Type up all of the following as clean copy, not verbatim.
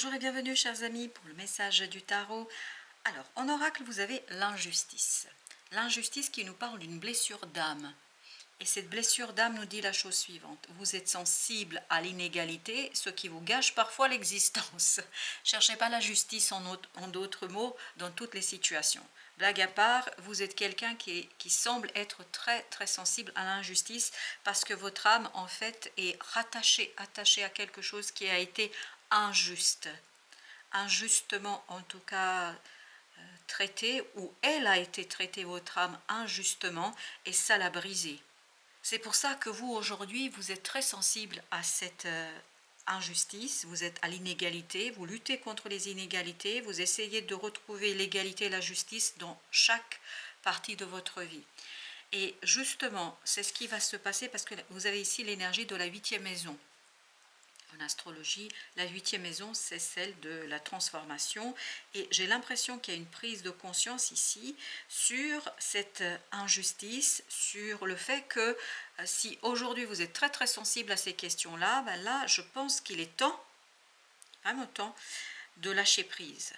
Bonjour et bienvenue chers amis pour le message du tarot. Alors, en oracle, vous avez l'injustice. L'injustice qui nous parle d'une blessure d'âme. Et cette blessure d'âme nous dit la chose suivante. Vous êtes sensible à l'inégalité, ce qui vous gâche parfois l'existence. Cherchez pas la justice en d'autres mots dans toutes les situations. Blague à part, vous êtes quelqu'un qui semble être très sensible à l'injustice parce que votre âme en fait est attachée à quelque chose qui a été injuste. Injustement en tout cas traité, ou elle a été traitée, votre âme, injustement, et ça l'a brisée. C'est pour ça que vous, aujourd'hui, vous êtes très sensible à cette injustice, vous êtes à l'inégalité, vous luttez contre les inégalités, vous essayez de retrouver l'égalité et la justice dans chaque partie de votre vie. Et justement, c'est ce qui va se passer parce que vous avez ici l'énergie de la 8e maison. En astrologie, la 8e maison, c'est celle de la transformation. Et j'ai l'impression qu'il y a une prise de conscience ici sur cette injustice, sur le fait que si aujourd'hui vous êtes très sensible à ces questions-là, ben là, je pense qu'il est temps, vraiment temps, de lâcher prise.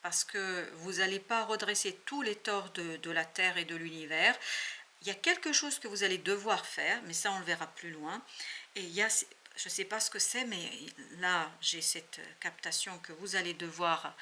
Parce que vous n'allez pas redresser tous les torts de la Terre et de l'univers. Il y a quelque chose que vous allez devoir faire, mais ça on le verra plus loin. Et il y a... Je ne sais pas ce que c'est, mais là, j'ai cette captation que vous allez devoir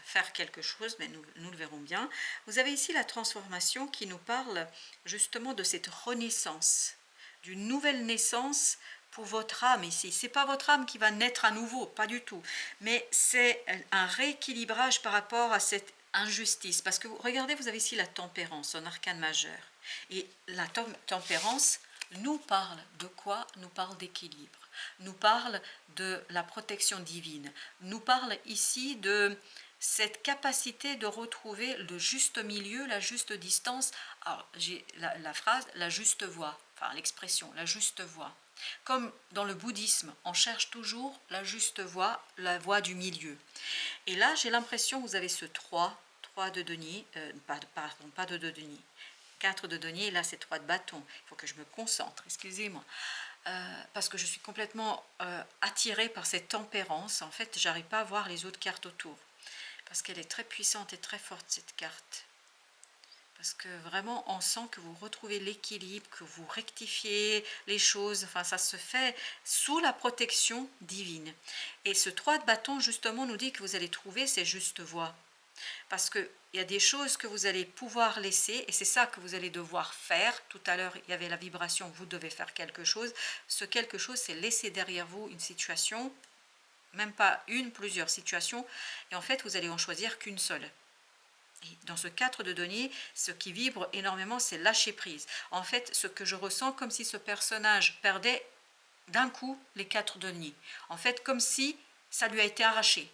faire quelque chose, mais nous le verrons bien. Vous avez ici la transformation qui nous parle justement de cette renaissance, d'une nouvelle naissance pour votre âme ici. Ce n'est pas votre âme qui va naître à nouveau, pas du tout, mais c'est un rééquilibrage par rapport à cette injustice. Parce que regardez, vous avez ici la tempérance, un arcane majeur. Et la tempérance nous parle de quoi? Nous parle d'équilibre, nous parle de la protection divine, nous parle ici de cette capacité de retrouver le juste milieu, la juste distance. Alors j'ai la phrase, la juste voie, enfin l'expression, la juste voie. Comme dans le bouddhisme, on cherche toujours la juste voie, la voie du milieu. Et là, j'ai l'impression que vous avez ce 3 de denier, pas de denier, 4 de denier, et là c'est 3 de bâton. Il faut que je me concentre, excusez-moi. Parce que je suis complètement attirée par cette tempérance. En fait, j'arrive pas à voir les autres cartes autour. Parce qu'elle est très puissante et très forte, cette carte. Parce que vraiment, on sent que vous retrouvez l'équilibre, que vous rectifiez les choses. Enfin, ça se fait sous la protection divine. Et ce 3 de bâton, justement, nous dit que vous allez trouver ces justes voies. Parce qu'il y a des choses que vous allez pouvoir laisser, et c'est ça que vous allez devoir faire. Tout à l'heure, il y avait la vibration, vous devez faire quelque chose. Ce quelque chose, c'est laisser derrière vous une situation, même pas une, plusieurs situations, et en fait, vous allez en choisir qu'une seule. Et dans ce 4 de denier, ce qui vibre énormément, c'est lâcher prise. En fait, ce que je ressens, comme si ce personnage perdait d'un coup les 4 deniers. En fait, comme si ça lui a été arraché.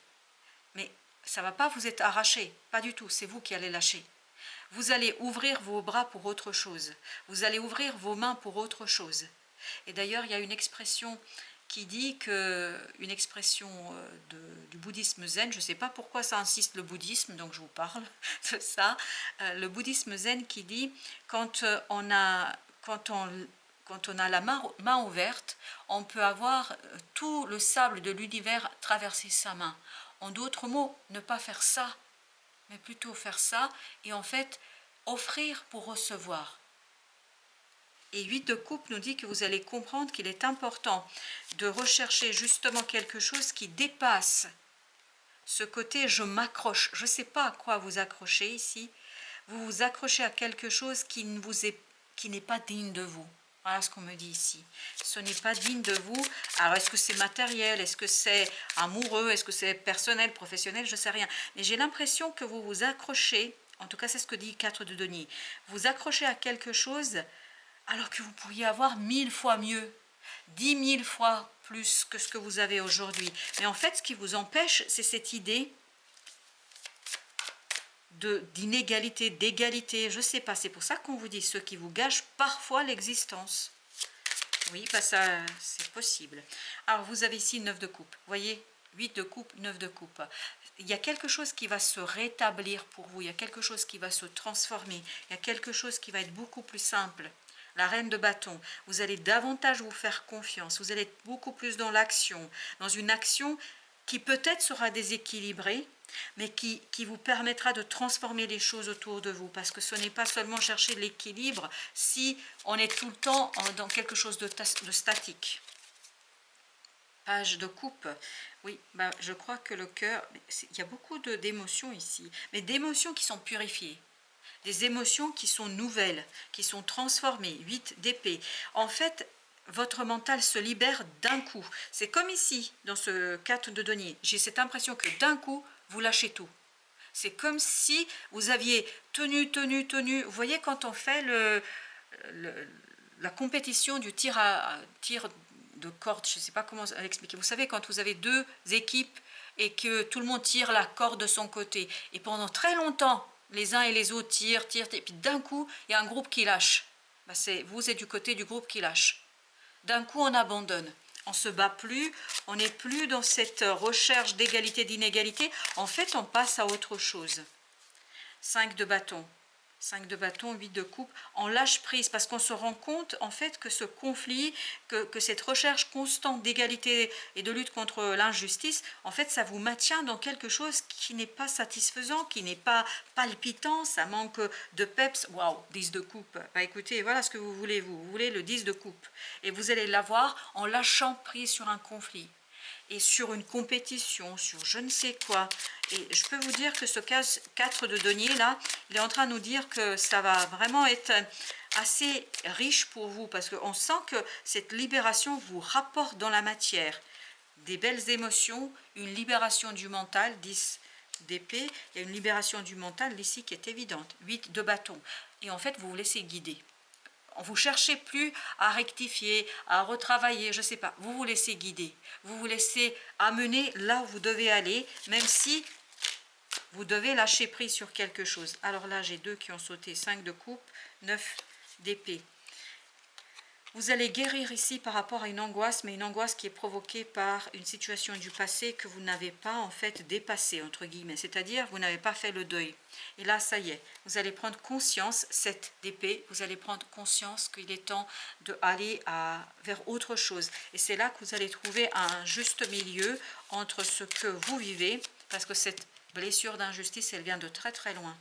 Mais ça ne va pas vous être arraché, pas du tout, c'est vous qui allez lâcher. Vous allez ouvrir vos bras pour autre chose, vous allez ouvrir vos mains pour autre chose. Et d'ailleurs, il y a une expression qui dit que, une expression du bouddhisme zen, je ne sais pas pourquoi ça insiste le bouddhisme, donc je vous parle de ça, le bouddhisme zen qui dit quand on a la main ouverte, on peut avoir tout le sable de l'univers traverser sa main. En d'autres mots, ne pas faire ça, mais plutôt faire ça, et en fait, offrir pour recevoir. Et 8 de coupe nous dit que vous allez comprendre qu'il est important de rechercher justement quelque chose qui dépasse ce côté « je m'accroche ». Je ne sais pas à quoi vous accrochez ici. Vous vous accrochez à quelque chose qui n'est pas digne de vous. Voilà ce qu'on me dit ici. Ce n'est pas digne de vous. Alors, est-ce que c'est matériel? Est-ce que c'est amoureux? Est-ce que c'est personnel, professionnel? Je ne sais rien. Mais j'ai l'impression que vous vous accrochez, en tout cas c'est ce que dit 4 de denier, vous accrochez à quelque chose alors que vous pourriez avoir 1000 fois mieux, 10 000 fois plus que ce que vous avez aujourd'hui. Mais en fait, ce qui vous empêche, c'est cette idée d'inégalité, d'égalité, je ne sais pas, c'est pour ça qu'on vous dit ce qui vous gâche parfois l'existence. Oui, bah ça, c'est possible. Alors, vous avez ici 9 de coupe, vous voyez, 8 de coupe, 9 de coupe. Il y a quelque chose qui va se rétablir pour vous, il y a quelque chose qui va se transformer, il y a quelque chose qui va être beaucoup plus simple. La reine de bâton, vous allez davantage vous faire confiance, vous allez être beaucoup plus dans l'action, dans une action qui peut-être sera déséquilibré, mais qui vous permettra de transformer les choses autour de vous, parce que ce n'est pas seulement chercher l'équilibre si on est tout le temps dans quelque chose de statique. Page de coupe, oui, bah, je crois que le cœur, il y a beaucoup d'émotions ici, mais d'émotions qui sont purifiées, des émotions qui sont nouvelles, qui sont transformées. 8 d'épée. En fait, votre mental se libère d'un coup. C'est comme ici, dans ce 4 de denier. J'ai cette impression que d'un coup, vous lâchez tout. C'est comme si vous aviez tenu. Vous voyez, quand on fait la compétition du tir de corde, je ne sais pas comment l'expliquer. Vous savez, quand vous avez deux équipes et que tout le monde tire la corde de son côté, et pendant très longtemps, les uns et les autres tirent, et puis d'un coup, il y a un groupe qui lâche. Ben vous êtes du côté du groupe qui lâche. D'un coup, on abandonne. On ne se bat plus, on n'est plus dans cette recherche d'égalité, d'inégalité. En fait, on passe à autre chose. 5 de bâton. 5 de bâton, 8 de coupe, on lâche prise parce qu'on se rend compte en fait que ce conflit, que cette recherche constante d'égalité et de lutte contre l'injustice, en fait ça vous maintient dans quelque chose qui n'est pas satisfaisant, qui n'est pas palpitant, ça manque de peps. Waouh, 10 de coupe, bah écoutez, voilà ce que vous voulez le 10 de coupe et vous allez l'avoir en lâchant prise sur un conflit et sur une compétition, sur je ne sais quoi. Et je peux vous dire que ce 4 de denier là, il est en train de nous dire que ça va vraiment être assez riche pour vous, parce qu'on sent que cette libération vous rapporte dans la matière des belles émotions, une libération du mental. 10 d'épée, il y a une libération du mental ici qui est évidente. 8 de bâton, et en fait vous vous laissez guider. Vous ne cherchez plus à rectifier, à retravailler, je ne sais pas. Vous vous laissez guider. Vous vous laissez amener là où vous devez aller, même si vous devez lâcher prise sur quelque chose. Alors là, j'ai 2 qui ont sauté. 5 de coupe, 9 d'épée. Vous allez guérir ici par rapport à une angoisse, mais une angoisse qui est provoquée par une situation du passé que vous n'avez pas en fait dépassée, entre guillemets. C'est-à-dire, vous n'avez pas fait le deuil. Et là, ça y est, vous allez prendre conscience, 7 d'épée, vous allez prendre conscience qu'il est temps d'aller vers autre chose. Et c'est là que vous allez trouver un juste milieu entre ce que vous vivez, parce que cette blessure d'injustice, elle vient de très très loin.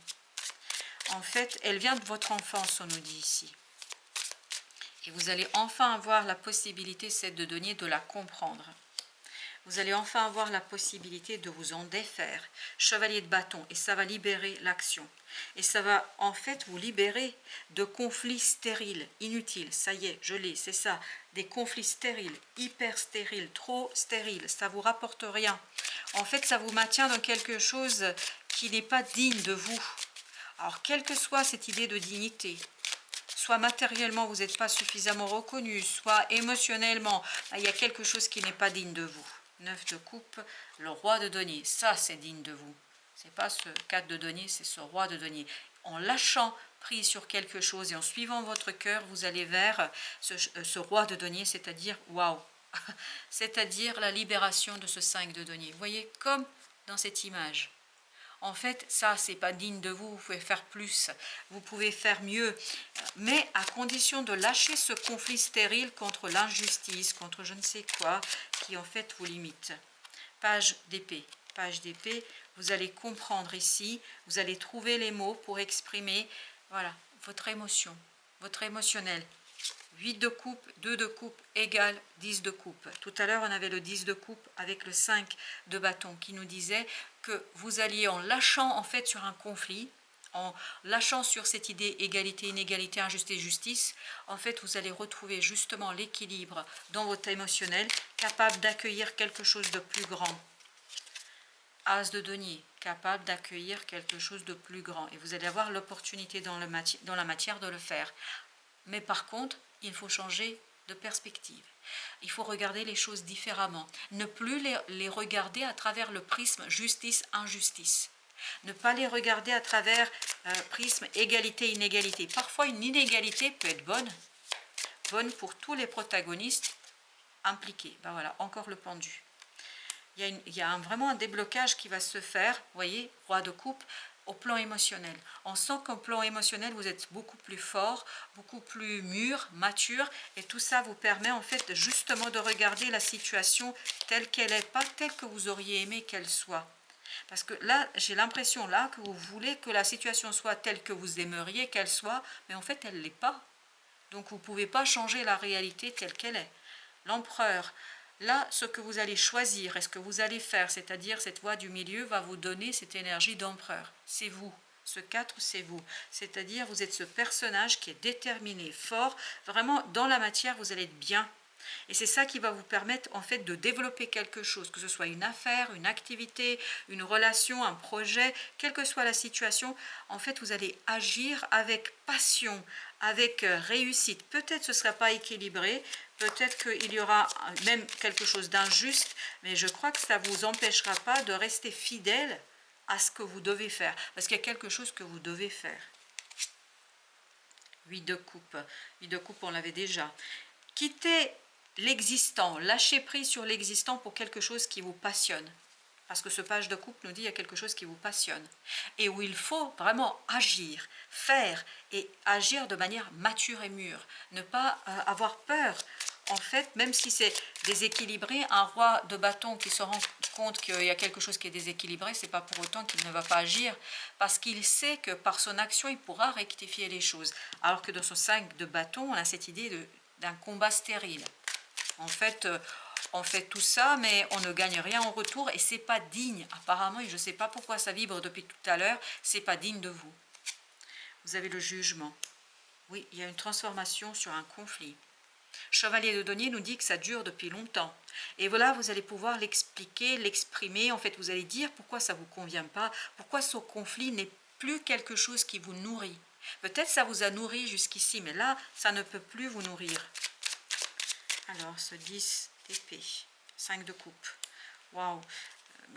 En fait, elle vient de votre enfance, on nous dit ici. Et vous allez enfin avoir la possibilité, cette de denier, de la comprendre. Vous allez enfin avoir la possibilité de vous en défaire. Chevalier de bâton, et ça va libérer l'action. Et ça va en fait vous libérer de conflits stériles, inutiles. Ça y est, je l'ai, c'est ça. Des conflits stériles, hyper stériles, trop stériles. Ça ne vous rapporte rien. En fait, ça vous maintient dans quelque chose qui n'est pas digne de vous. Alors, quelle que soit cette idée de dignité, soit matériellement vous n'êtes pas suffisamment reconnu, soit émotionnellement, il y a quelque chose qui n'est pas digne de vous. 9 de coupe, le roi de denier, ça c'est digne de vous. C'est pas ce 4 de denier, c'est ce roi de denier. En lâchant prise sur quelque chose et en suivant votre cœur, vous allez vers ce roi de denier, c'est-à-dire, waouh, c'est-à-dire la libération de ce 5 de denier. Vous voyez, comme dans cette image. En fait, ça, c'est pas digne de vous, vous pouvez faire plus, vous pouvez faire mieux, mais à condition de lâcher ce conflit stérile contre l'injustice, contre je ne sais quoi, qui en fait vous limite. Page d'épée, vous allez comprendre ici, vous allez trouver les mots pour exprimer, voilà, votre émotion, votre émotionnel. 8 de coupe, 2 de coupe égale 10 de coupe. Tout à l'heure, on avait le 10 de coupe avec le 5 de bâton qui nous disait que vous alliez en lâchant en fait sur un conflit, en lâchant sur cette idée égalité, inégalité, injustice, justice, en fait, vous allez retrouver justement l'équilibre dans votre émotionnel, capable d'accueillir quelque chose de plus grand. As de denier, capable d'accueillir quelque chose de plus grand. Et vous allez avoir l'opportunité dans la matière de le faire. Mais par contre, il faut changer de perspective. Il faut regarder les choses différemment. Ne plus les regarder à travers le prisme justice-injustice. Ne pas les regarder à travers prisme égalité-inégalité. Parfois, une inégalité peut être bonne pour tous les protagonistes impliqués. Ben voilà, encore le pendu. Il y a vraiment un déblocage qui va se faire. Vous voyez, roi de coupe. au plan émotionnel. On sent qu'au plan émotionnel, vous êtes beaucoup plus fort, beaucoup plus mûr, mature, et tout ça vous permet en fait justement de regarder la situation telle qu'elle est, pas telle que vous auriez aimé qu'elle soit. Parce que là, j'ai l'impression là que vous voulez que la situation soit telle que vous aimeriez qu'elle soit, mais en fait, elle ne l'est pas. Donc, vous ne pouvez pas changer la réalité telle qu'elle est. L'empereur, là, ce que vous allez choisir et ce que vous allez faire, c'est-à-dire cette voie du milieu, va vous donner cette énergie d'empereur. C'est vous. Ce 4, c'est vous. C'est-à-dire, vous êtes ce personnage qui est déterminé, fort. Vraiment, dans la matière, vous allez être bien. Et c'est ça qui va vous permettre en fait de développer quelque chose, que ce soit une affaire, une activité, une relation, un projet, quelle que soit la situation. En fait, vous allez agir avec passion, avec réussite. Peut-être ce ne sera pas équilibré, peut-être qu'il y aura même quelque chose d'injuste, mais je crois que ça ne vous empêchera pas de rester fidèle à ce que vous devez faire, parce qu'il y a quelque chose que vous devez faire. 8 de coupe. 8 de coupe, on l'avait déjà. Quittez l'existant, lâchez prise sur l'existant pour quelque chose qui vous passionne. Parce que ce page de coupe nous dit qu'il y a quelque chose qui vous passionne. Et où il faut vraiment agir, faire et agir de manière mature et mûre. Ne pas avoir peur. En fait, même si c'est déséquilibré, un roi de bâton qui se rend compte qu'il y a quelque chose qui est déséquilibré, ce n'est pas pour autant qu'il ne va pas agir, parce qu'il sait que par son action, il pourra rectifier les choses. Alors que dans son 5 de bâton, on a cette idée d'un combat stérile. En fait, on fait tout ça, mais on ne gagne rien en retour et c'est pas digne. Apparemment, et je ne sais pas pourquoi ça vibre depuis tout à l'heure, c'est pas digne de vous. Vous avez le jugement. Oui, il y a une transformation sur un conflit. Chevalier de denier nous dit que ça dure depuis longtemps. Et voilà, vous allez pouvoir l'expliquer, l'exprimer. En fait, vous allez dire pourquoi ça ne vous convient pas, pourquoi ce conflit n'est plus quelque chose qui vous nourrit. Peut-être ça vous a nourri jusqu'ici, mais là, ça ne peut plus vous nourrir. Alors, ce 10 d'épée, 5 de coupe. Waouh,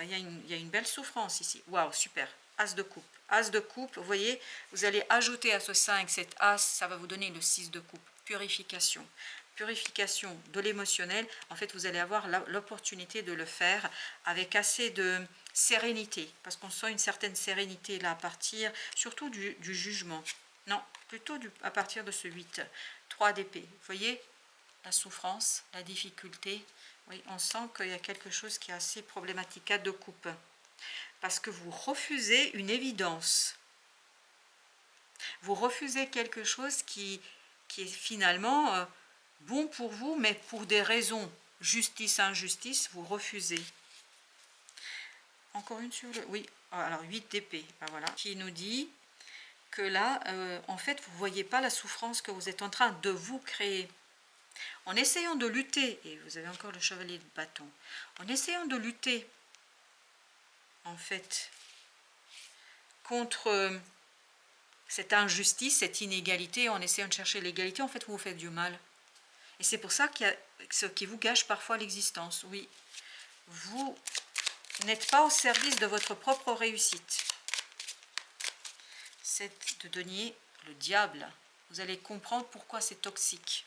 il y a une belle souffrance ici. Waouh, super. As de coupe. As de coupe, vous voyez, vous allez ajouter à ce 5, cet as, ça va vous donner le 6 de coupe. Purification. Purification de l'émotionnel. En fait, vous allez avoir l'opportunité de le faire avec assez de sérénité. Parce qu'on sent une certaine sérénité là à partir, surtout du jugement. Non, plutôt à partir de ce 8. 3 d'épée. Vous voyez la souffrance, la difficulté. Oui, on sent qu'il y a quelque chose qui est assez problématique. 4 de coupe. Parce que vous refusez une évidence. Vous refusez quelque chose qui est finalement bon pour vous, mais pour des raisons justice, injustice, vous refusez. Encore une sur le... Oui, alors 8 d'épée, ben voilà, qui nous dit que là, en fait, vous ne voyez pas la souffrance que vous êtes en train de vous créer. En essayant de lutter, et vous avez encore le chevalier de bâton, en essayant de lutter, en fait, contre cette injustice, cette inégalité, en essayant de chercher l'égalité, en fait, vous vous faites du mal. Et c'est pour ça qu'il y a ce qui vous gâche parfois l'existence. Oui, vous n'êtes pas au service de votre propre réussite. 7 de denier, le diable. Vous allez comprendre pourquoi c'est toxique.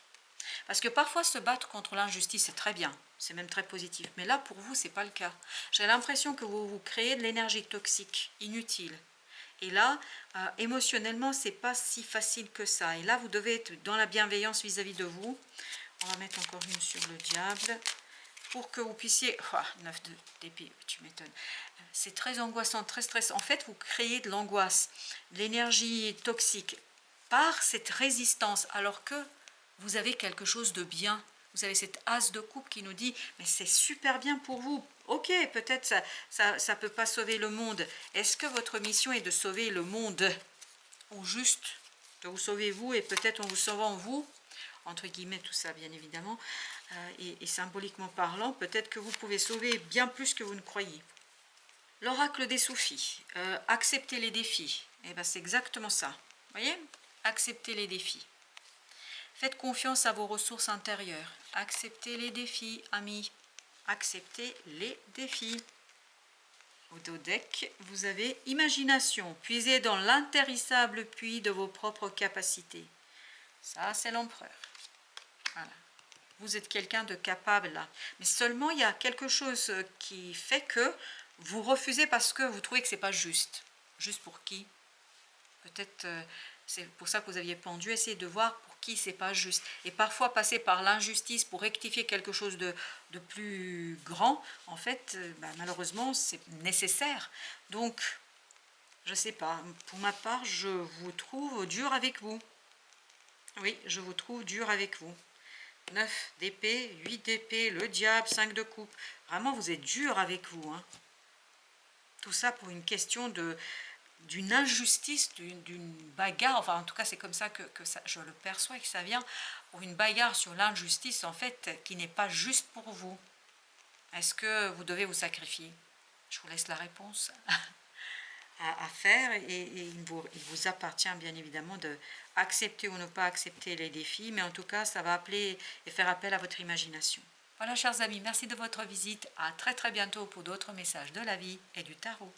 Parce que parfois se battre contre l'injustice, c'est très bien, c'est même très positif. Mais là, pour vous, ce n'est pas le cas. J'ai l'impression que vous créez de l'énergie toxique, inutile. Et là, émotionnellement, ce n'est pas si facile que ça. Et là, vous devez être dans la bienveillance vis-à-vis de vous. On va mettre encore une sur le diable pour que vous puissiez... 9 d'épée, tu m'étonnes. C'est très angoissant, très stressant. En fait, vous créez de l'angoisse, de l'énergie toxique par cette résistance, alors que vous avez quelque chose de bien. Vous avez cette as de coupe qui nous dit, mais c'est super bien pour vous. Ok, peut-être ça peut pas sauver le monde. Est-ce que votre mission est de sauver le monde? Ou juste de vous sauver vous, et peut-être en vous sauvant vous, entre guillemets tout ça bien évidemment, et symboliquement parlant, peut-être que vous pouvez sauver bien plus que vous ne croyez. L'oracle des soufis, accepter les défis, et ben c'est exactement ça. Vous voyez, accepter les défis. Faites confiance à vos ressources intérieures. Acceptez les défis, amis. Acceptez les défis. Au dos deck, vous avez imagination. Puisez dans l'intarissable puits de vos propres capacités. Ça, c'est l'empereur. Voilà. Vous êtes quelqu'un de capable là. Mais seulement, il y a quelque chose qui fait que vous refusez parce que vous trouvez que ce n'est pas juste. juste pour qui? Peut-être c'est pour ça que vous aviez pendu, essayez de voir pour qui c'est pas juste. Et parfois passer par l'injustice pour rectifier quelque chose de plus grand, en fait, malheureusement, c'est nécessaire. Donc, je sais pas, pour ma part, je vous trouve dur avec vous. Oui, je vous trouve dur avec vous. 9 d'épée, 8 d'épée, le diable, 5 de coupe. Vraiment, vous êtes dur avec vous. Hein. Tout ça pour une question d'une injustice, d'une bagarre. Enfin, en tout cas, c'est comme ça que ça, je le perçois, que ça vient pour une bagarre sur l'injustice, en fait, qui n'est pas juste pour vous. Est-ce que vous devez vous sacrifier? Je vous laisse la réponse à faire et il vous appartient bien évidemment de accepter ou ne pas accepter les défis, mais en tout cas, ça va appeler et faire appel à votre imagination. Voilà, chers amis, merci de votre visite. À très très bientôt pour d'autres messages de la vie et du tarot.